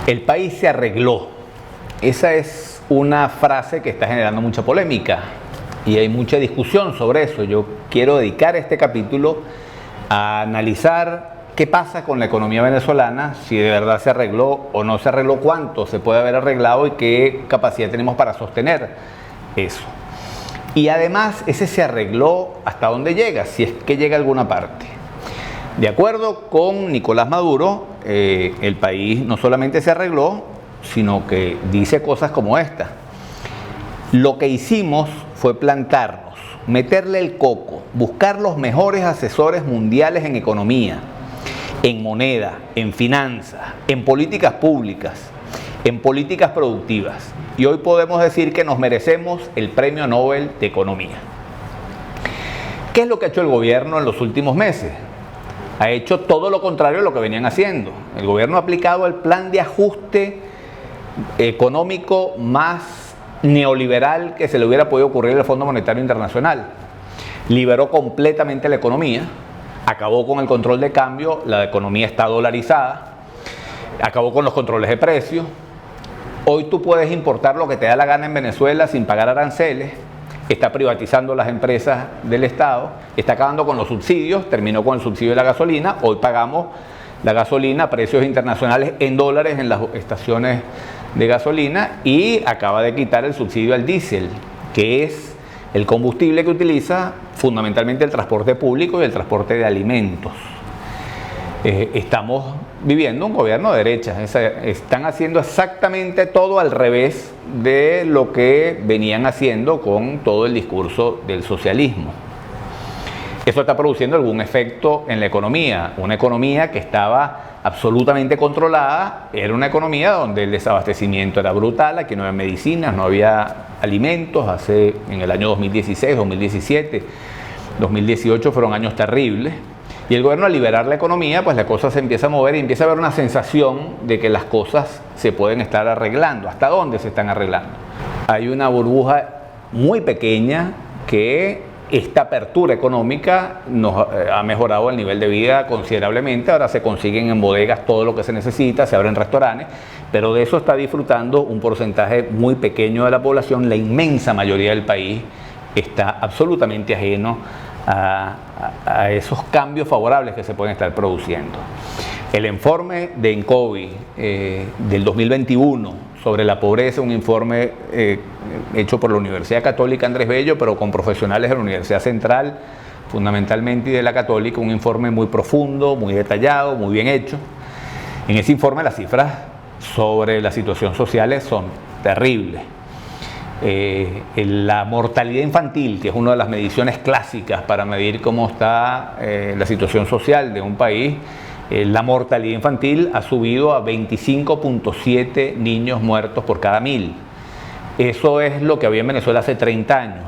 El país se arregló. Esa es una frase que está generando mucha polémica y hay mucha discusión sobre eso. Yo quiero dedicar este capítulo a analizar qué pasa con la economía venezolana, si de verdad se arregló o no se arregló, cuánto se puede haber arreglado y qué capacidad tenemos para sostener eso. Y además, ese se arregló hasta dónde llega, si es que llega a alguna parte. De acuerdo con Nicolás Maduro, el país no solamente se arregló, sino que dice cosas como esta. Lo que hicimos fue plantarnos, meterle el coco, buscar los mejores asesores mundiales en economía, en moneda, en finanzas, en políticas públicas, en políticas productivas. Y hoy podemos decir que nos merecemos el Premio Nobel de Economía. ¿Qué es lo que ha hecho el gobierno en los últimos meses? Ha hecho todo lo contrario de lo que venían haciendo. El gobierno ha aplicado el plan de ajuste económico más neoliberal que se le hubiera podido ocurrir al Fondo Monetario Internacional. Liberó completamente la economía, acabó con el control de cambio, la economía está dolarizada, acabó con los controles de precios. Hoy tú puedes importar lo que te da la gana en Venezuela sin pagar aranceles. Está privatizando las empresas del Estado, está acabando con los subsidios, terminó con el subsidio de la gasolina. Hoy pagamos la gasolina a precios internacionales en dólares en las estaciones de gasolina y acaba de quitar el subsidio al diésel, que es el combustible que utiliza fundamentalmente el transporte público y el transporte de alimentos. Estamos viviendo un gobierno de derecha. Están haciendo exactamente todo al revés de lo que venían haciendo con todo el discurso del socialismo. Eso está produciendo algún efecto en la economía. Una economía que estaba absolutamente controlada, era una economía donde el desabastecimiento era brutal, aquí no había medicinas, no había alimentos. En el año 2016, 2017, 2018 fueron años terribles. Y el gobierno, al liberar la economía, pues la cosa se empieza a mover y empieza a haber una sensación de que las cosas se pueden estar arreglando. ¿Hasta dónde se están arreglando? Hay una burbuja muy pequeña que esta apertura económica nos ha mejorado el nivel de vida considerablemente. Ahora se consiguen en bodegas todo lo que se necesita, se abren restaurantes, pero de eso está disfrutando un porcentaje muy pequeño de la población. La inmensa mayoría del país está absolutamente ajeno a esos cambios favorables que se pueden estar produciendo. El informe de INCOBI del 2021 sobre la pobreza, un informe hecho por la Universidad Católica Andrés Bello, pero con profesionales de la Universidad Central, fundamentalmente, y de la Católica, un informe muy profundo, muy detallado, muy bien hecho. En ese informe las cifras sobre la situación social son terribles. La mortalidad infantil, que es una de las mediciones clásicas para medir cómo está la situación social de un país, la mortalidad infantil ha subido a 25.7 niños muertos por cada 1000. Eso es lo que había en Venezuela hace 30 años.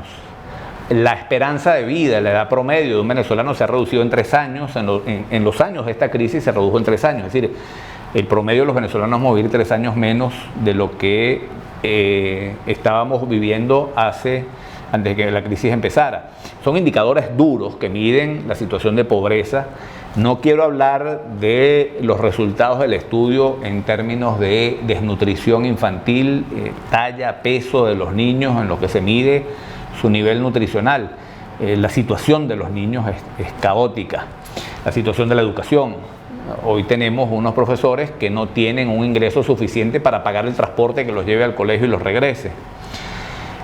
La esperanza de vida, la edad promedio de un venezolano se ha reducido en 3 años, en los años de esta crisis se redujo en 3 años. Es decir, el promedio de los venezolanos vamos a vivir 3 años menos de lo que estábamos viviendo antes de que la crisis empezara. Son indicadores duros que miden la situación de pobreza. No quiero hablar de los resultados del estudio en términos de desnutrición infantil, talla, peso de los niños, en lo que se mide su nivel nutricional. La situación de los niños es caótica. La situación de la educación. Hoy tenemos unos profesores que no tienen un ingreso suficiente para pagar el transporte que los lleve al colegio y los regrese.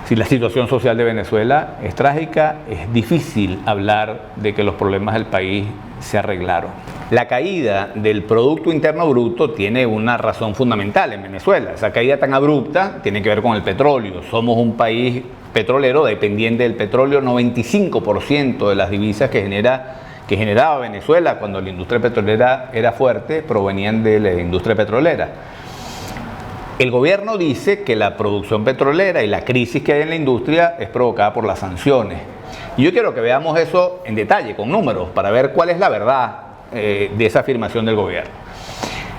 Si la situación social de Venezuela es trágica, es difícil hablar de que los problemas del país se arreglaron. La caída del Producto Interno Bruto tiene una razón fundamental en Venezuela. Esa caída tan abrupta tiene que ver con el petróleo. Somos un país petrolero, dependiente del petróleo. 95% de las divisas que generaba Venezuela cuando la industria petrolera era fuerte provenían de la industria petrolera. El gobierno dice que la producción petrolera y la crisis que hay en la industria es provocada por las sanciones. Y yo quiero que veamos eso en detalle, con números, para ver cuál es la verdad de esa afirmación del gobierno.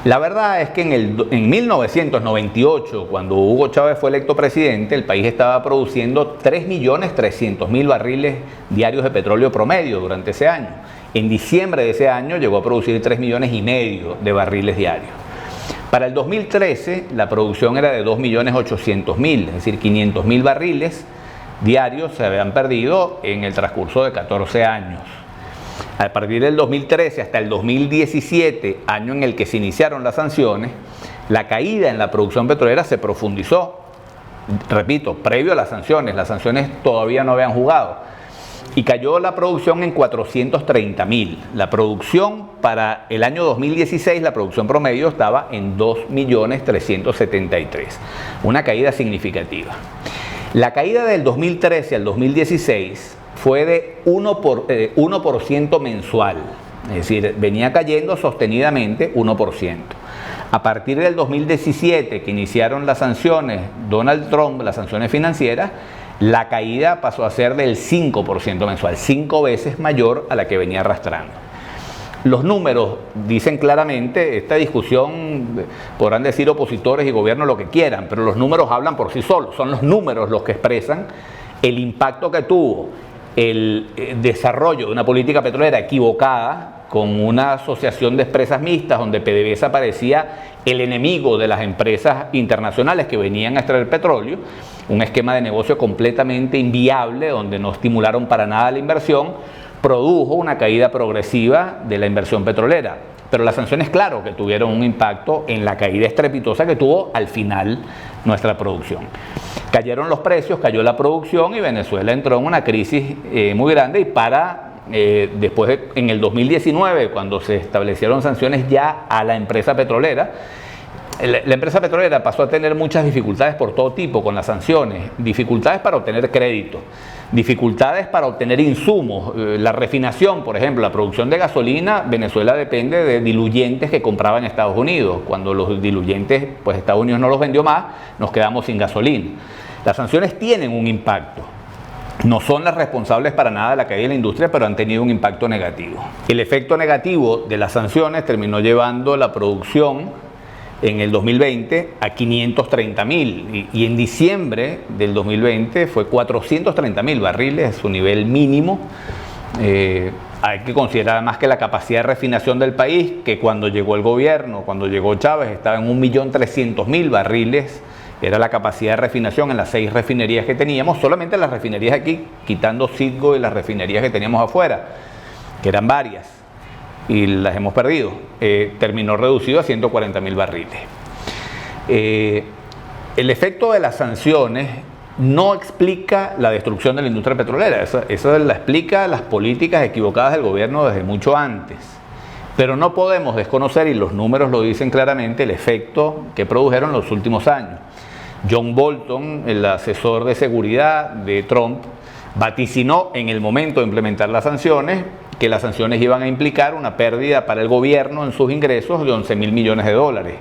La verdad es que en 1998, cuando Hugo Chávez fue electo presidente, el país estaba produciendo 3.300.000 barriles diarios de petróleo promedio durante ese año. En diciembre de ese año llegó a producir 3,5 millones de barriles diarios. Para el 2013 la producción era de 2.800.000, es decir, 500.000 barriles diarios se habían perdido en el transcurso de 14 años. A partir del 2013 hasta el 2017, año en el que se iniciaron las sanciones, la caída en la producción petrolera se profundizó. Repito, previo a las sanciones todavía no habían jugado. Y cayó la producción en 430.000. La producción para el año 2016, la producción promedio estaba en 2.373.000. Una caída significativa. La caída del 2013 al 2016 fue de 1% mensual. Es decir, venía cayendo sostenidamente 1%. A partir del 2017, que iniciaron las sanciones Donald Trump, las sanciones financieras, la caída pasó a ser del 5% mensual, 5 veces mayor a la que venía arrastrando. Los números dicen claramente, esta discusión, podrán decir opositores y gobierno lo que quieran, pero los números hablan por sí solos, son los números los que expresan el impacto que tuvo el desarrollo de una política petrolera equivocada, con una asociación de empresas mixtas donde PDVSA parecía el enemigo de las empresas internacionales que venían a extraer petróleo, un esquema de negocio completamente inviable donde no estimularon para nada la inversión, produjo una caída progresiva de la inversión petrolera. Pero las sanciones, claro, que tuvieron un impacto en la caída estrepitosa que tuvo al final nuestra producción. Cayeron los precios, cayó la producción y Venezuela entró en una crisis muy grande y después en el 2019, cuando se establecieron sanciones ya a la empresa petrolera, la empresa petrolera pasó a tener muchas dificultades por todo tipo con las sanciones, dificultades para obtener crédito, dificultades para obtener insumos, la refinación, por ejemplo, la producción de gasolina. Venezuela depende de diluyentes que compraba en Estados Unidos. Cuando los diluyentes, pues Estados Unidos no los vendió más, nos quedamos sin gasolina. Las sanciones tienen un impacto. No son las responsables para nada de la caída de la industria, pero han tenido un impacto negativo. El efecto negativo de las sanciones terminó llevando la producción en el 2020 a 530.000 y en diciembre del 2020 fue 430.000 barriles, su nivel mínimo. Hay que considerar además que la capacidad de refinación del país, que cuando llegó el gobierno, cuando llegó Chávez, estaba en 1.300.000 barriles, era la capacidad de refinación en las 6 refinerías que teníamos, solamente las refinerías aquí, quitando Citgo y las refinerías que teníamos afuera, que eran varias, y las hemos perdido, terminó reducido a 140.000 barriles. El efecto de las sanciones no explica la destrucción de la industria petrolera, eso la explica las políticas equivocadas del gobierno desde mucho antes. Pero no podemos desconocer, y los números lo dicen claramente, el efecto que produjeron los últimos años. John Bolton, el asesor de seguridad de Trump, vaticinó en el momento de implementar las sanciones que las sanciones iban a implicar una pérdida para el gobierno en sus ingresos de 11.000 millones de dólares.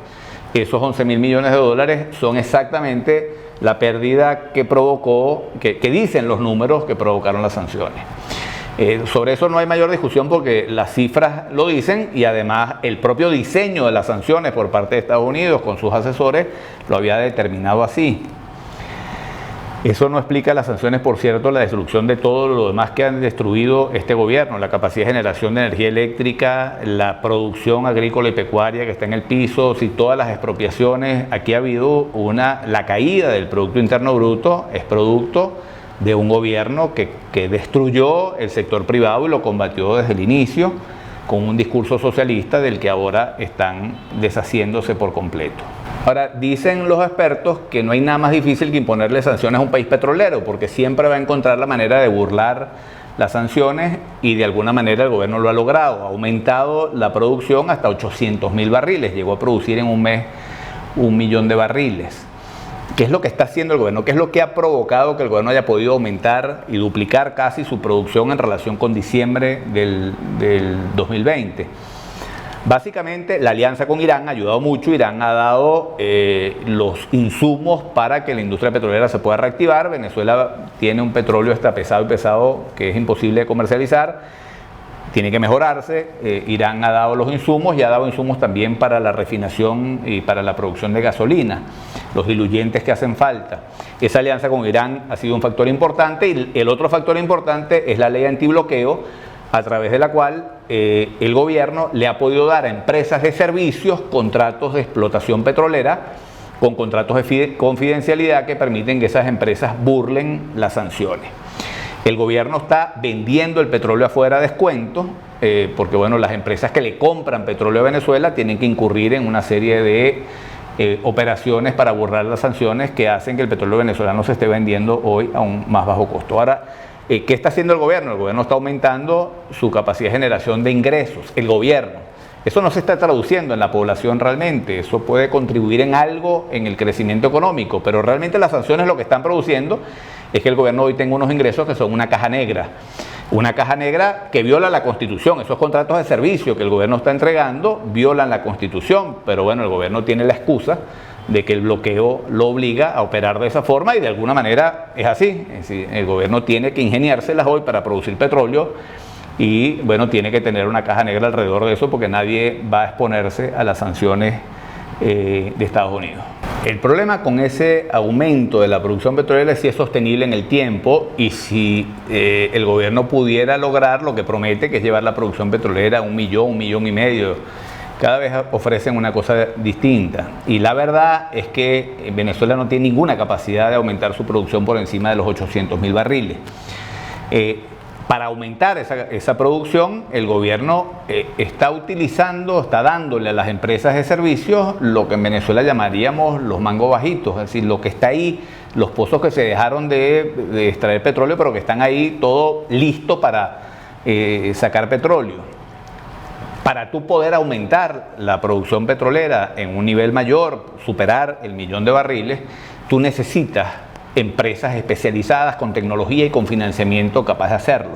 Esos 11.000 millones de dólares son exactamente la pérdida que provocó, que dicen los números que provocaron las sanciones. Sobre eso no hay mayor discusión porque las cifras lo dicen y además el propio diseño de las sanciones por parte de Estados Unidos con sus asesores lo había determinado así. Eso no explica las sanciones, por cierto, la destrucción de todo lo demás que han destruido este gobierno, la capacidad de generación de energía eléctrica, la producción agrícola y pecuaria que está en el piso, si todas las expropiaciones. Aquí ha habido la caída del Producto Interno Bruto, es producto de un gobierno que destruyó el sector privado y lo combatió desde el inicio con un discurso socialista del que ahora están deshaciéndose por completo. Ahora, dicen los expertos que no hay nada más difícil que imponerle sanciones a un país petrolero, porque siempre va a encontrar la manera de burlar las sanciones y de alguna manera el gobierno lo ha logrado. Ha aumentado la producción hasta 800.000 barriles, llegó a producir en un mes 1 millón de barriles. ¿Qué es lo que está haciendo el gobierno? ¿Qué es lo que ha provocado que el gobierno haya podido aumentar y duplicar casi su producción en relación con diciembre del 2020? Básicamente, la alianza con Irán ha ayudado mucho. Irán ha dado los insumos para que la industria petrolera se pueda reactivar. Venezuela tiene un petróleo hasta pesado y pesado que es imposible de comercializar. Tiene que mejorarse. Irán ha dado los insumos y ha dado insumos también para la refinación y para la producción de gasolina, los diluyentes que hacen falta. Esa alianza con Irán ha sido un factor importante y el otro factor importante es la ley antibloqueo, a través de la cual el gobierno le ha podido dar a empresas de servicios contratos de explotación petrolera con contratos de confidencialidad que permiten que esas empresas burlen las sanciones. El gobierno está vendiendo el petróleo afuera a descuento, porque bueno, las empresas que le compran petróleo a Venezuela tienen que incurrir en una serie de operaciones para burlar las sanciones que hacen que el petróleo venezolano se esté vendiendo hoy a un más bajo costo. Ahora, ¿qué está haciendo el gobierno? El gobierno está aumentando su capacidad de generación de ingresos, el gobierno. Eso no se está traduciendo en la población realmente, eso puede contribuir en algo en el crecimiento económico, pero realmente las sanciones lo que están produciendo es que el gobierno hoy tenga unos ingresos que son una caja negra que viola la Constitución. Esos contratos de servicio que el gobierno está entregando violan la Constitución, pero bueno, el gobierno tiene la excusa de que el bloqueo lo obliga a operar de esa forma y de alguna manera es así. Es decir, el gobierno tiene que ingeniárselas hoy para producir petróleo y bueno, tiene que tener una caja negra alrededor de eso porque nadie va a exponerse a las sanciones de Estados Unidos. El problema con ese aumento de la producción petrolera es si es sostenible en el tiempo y si el gobierno pudiera lograr lo que promete, que es llevar la producción petrolera a 1 millón, 1,5 millones. Cada vez ofrecen una cosa distinta y la verdad es que Venezuela no tiene ninguna capacidad de aumentar su producción por encima de los 800.000 barriles. Para aumentar esa producción, el gobierno está dándole a las empresas de servicios lo que en Venezuela llamaríamos los mangos bajitos, es decir, lo que está ahí, los pozos que se dejaron de extraer petróleo, pero que están ahí todo listo para sacar petróleo. Para tú poder aumentar la producción petrolera en un nivel mayor, superar el 1 millón de barriles, tú necesitas empresas especializadas con tecnología y con financiamiento capaz de hacerlo.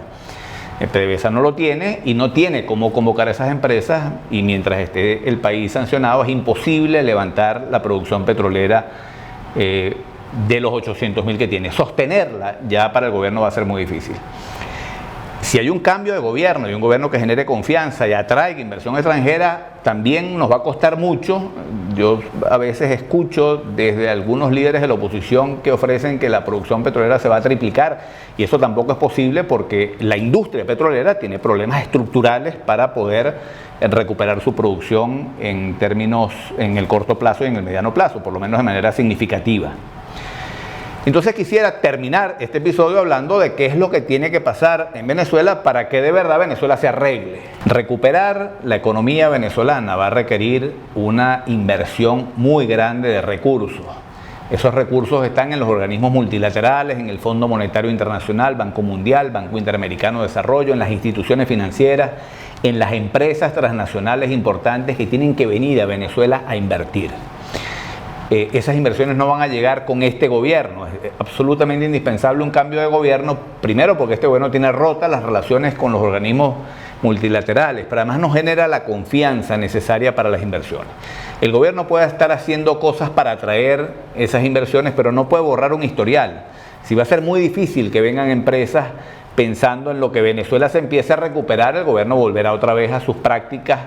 PDVSA no lo tiene y no tiene cómo convocar a esas empresas y mientras esté el país sancionado es imposible levantar la producción petrolera de los 800.000 que tiene. Sostenerla ya para el gobierno va a ser muy difícil. Si hay un cambio de gobierno y un gobierno que genere confianza y atraiga inversión extranjera, también nos va a costar mucho. Yo a veces escucho desde algunos líderes de la oposición que ofrecen que la producción petrolera se va a triplicar y eso tampoco es posible porque la industria petrolera tiene problemas estructurales para poder recuperar su producción en el corto plazo y en el mediano plazo, por lo menos de manera significativa. Entonces quisiera terminar este episodio hablando de qué es lo que tiene que pasar en Venezuela para que de verdad Venezuela se arregle. Recuperar la economía venezolana va a requerir una inversión muy grande de recursos. Esos recursos están en los organismos multilaterales, en el Fondo Monetario Internacional, Banco Mundial, Banco Interamericano de Desarrollo, en las instituciones financieras, en las empresas transnacionales importantes que tienen que venir a Venezuela a invertir. Esas inversiones no van a llegar con este gobierno. Es absolutamente indispensable un cambio de gobierno, primero porque este gobierno tiene rotas las relaciones con los organismos multilaterales, pero además no genera la confianza necesaria para las inversiones. El gobierno puede estar haciendo cosas para atraer esas inversiones, pero no puede borrar un historial. Si va a ser muy difícil que vengan empresas pensando en lo que Venezuela se empiece a recuperar, el gobierno volverá otra vez a sus prácticas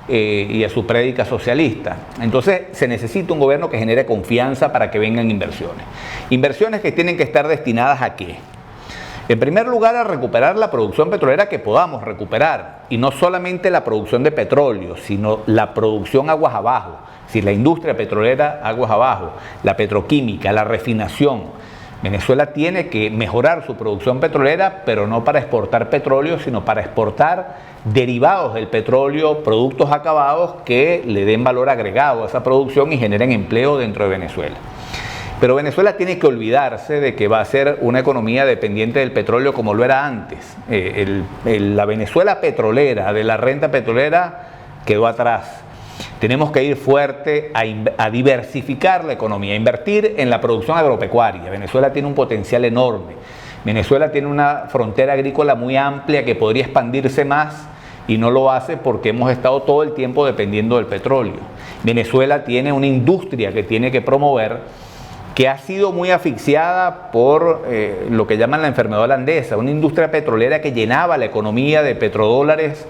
y a su prédica socialista. Entonces se necesita un gobierno que genere confianza para que vengan inversiones. Inversiones que tienen que estar destinadas ¿a qué? En primer lugar, a recuperar la producción petrolera que podamos recuperar, y no solamente la producción de petróleo, sino la producción aguas abajo, es decir, la industria petrolera aguas abajo, la petroquímica, la refinación. Venezuela tiene que mejorar su producción petrolera, pero no para exportar petróleo, sino para exportar derivados del petróleo, productos acabados que le den valor agregado a esa producción y generen empleo dentro de Venezuela. Pero Venezuela tiene que olvidarse de que va a ser una economía dependiente del petróleo como lo era antes. La Venezuela petrolera, de la renta petrolera, quedó atrás. Tenemos que ir fuerte a diversificar la economía, a invertir en la producción agropecuaria. Venezuela tiene un potencial enorme. Venezuela tiene una frontera agrícola muy amplia que podría expandirse más y no lo hace porque hemos estado todo el tiempo dependiendo del petróleo. Venezuela tiene una industria que tiene que promover, que ha sido muy asfixiada por lo que llaman la enfermedad holandesa, una industria petrolera que llenaba la economía de petrodólares,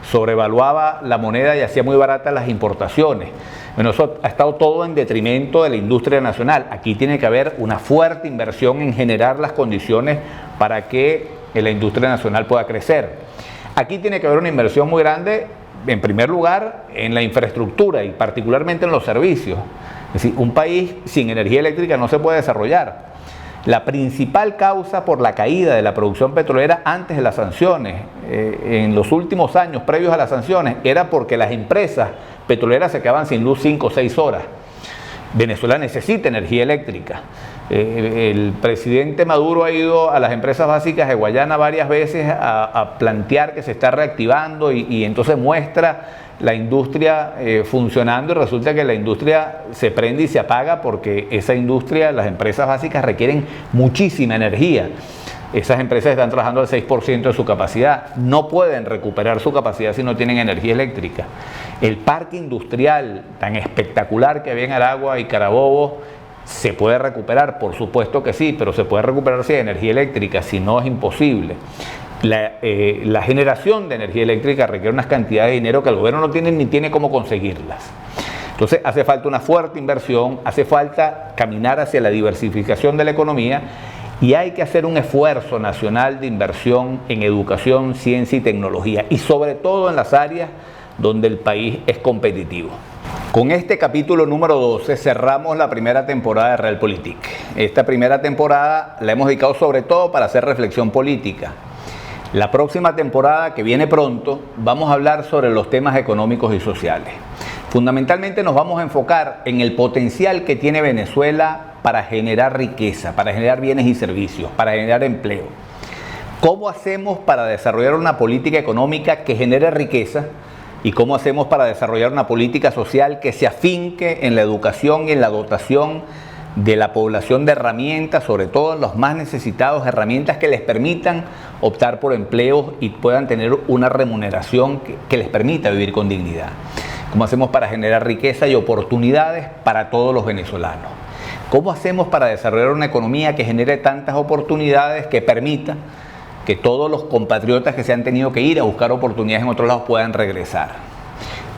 sobrevaluaba la moneda y hacía muy baratas las importaciones. Bueno, eso ha estado todo en detrimento de la industria nacional. Aquí tiene que haber una fuerte inversión en generar las condiciones para que la industria nacional pueda crecer. aquí tiene que haber una inversión muy grande, en primer lugar, en la infraestructura y particularmente en los servicios. Es decir, un país sin energía eléctrica no se puede desarrollar. La principal causa por la caída de la producción petrolera antes de las sanciones, en los últimos años previos a las sanciones, era porque las empresas petroleras se quedaban sin luz 5 o 6 horas. Venezuela necesita energía eléctrica. El presidente Maduro ha ido a las empresas básicas de Guayana varias veces a plantear que se está reactivando y entonces muestra la industria funcionando y resulta que la industria se prende y se apaga porque esa industria, las empresas básicas requieren muchísima energía. Esas empresas están trabajando al 6% de su capacidad, no pueden recuperar su capacidad si no tienen energía eléctrica. El parque industrial tan espectacular que había en Aragua y Carabobo, ¿se puede recuperar? Por supuesto que sí, pero se puede recuperar si hay energía eléctrica, si no es imposible. La generación de energía eléctrica requiere unas cantidades de dinero que el gobierno no tiene ni tiene cómo conseguirlas. Entonces hace falta una fuerte inversión, hace falta caminar hacia la diversificación de la economía y hay que hacer un esfuerzo nacional de inversión en educación, ciencia y tecnología y sobre todo en las áreas donde el país es competitivo. Con este capítulo número 12 cerramos la primera temporada de Realpolitik. Esta primera temporada la hemos dedicado sobre todo para hacer reflexión política. La próxima temporada, que viene pronto, vamos a hablar sobre los temas económicos y sociales. Fundamentalmente nos vamos a enfocar en el potencial que tiene Venezuela para generar riqueza, para generar bienes y servicios, para generar empleo. ¿Cómo hacemos para desarrollar una política económica que genere riqueza? ¿Y cómo hacemos para desarrollar una política social que se afinque en la educación y en la dotación de la población de herramientas, sobre todo los más necesitados, herramientas que les permitan optar por empleos y puedan tener una remuneración que les permita vivir con dignidad? ¿Cómo hacemos para generar riqueza y oportunidades para todos los venezolanos? ¿Cómo hacemos para desarrollar una economía que genere tantas oportunidades que permita que todos los compatriotas que se han tenido que ir a buscar oportunidades en otros lados puedan regresar?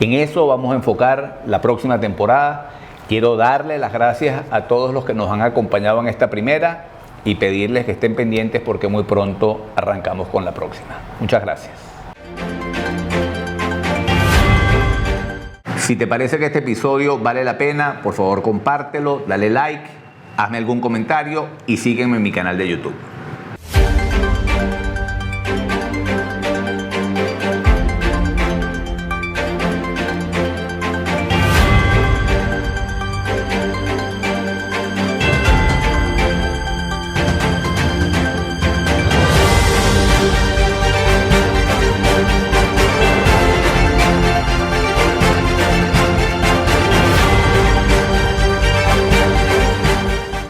En eso vamos a enfocar la próxima temporada. Quiero darle las gracias a todos los que nos han acompañado en esta primera y pedirles que estén pendientes porque muy pronto arrancamos con la próxima. Muchas gracias. Si te parece que este episodio vale la pena, por favor compártelo, dale like, hazme algún comentario y sígueme en mi canal de YouTube.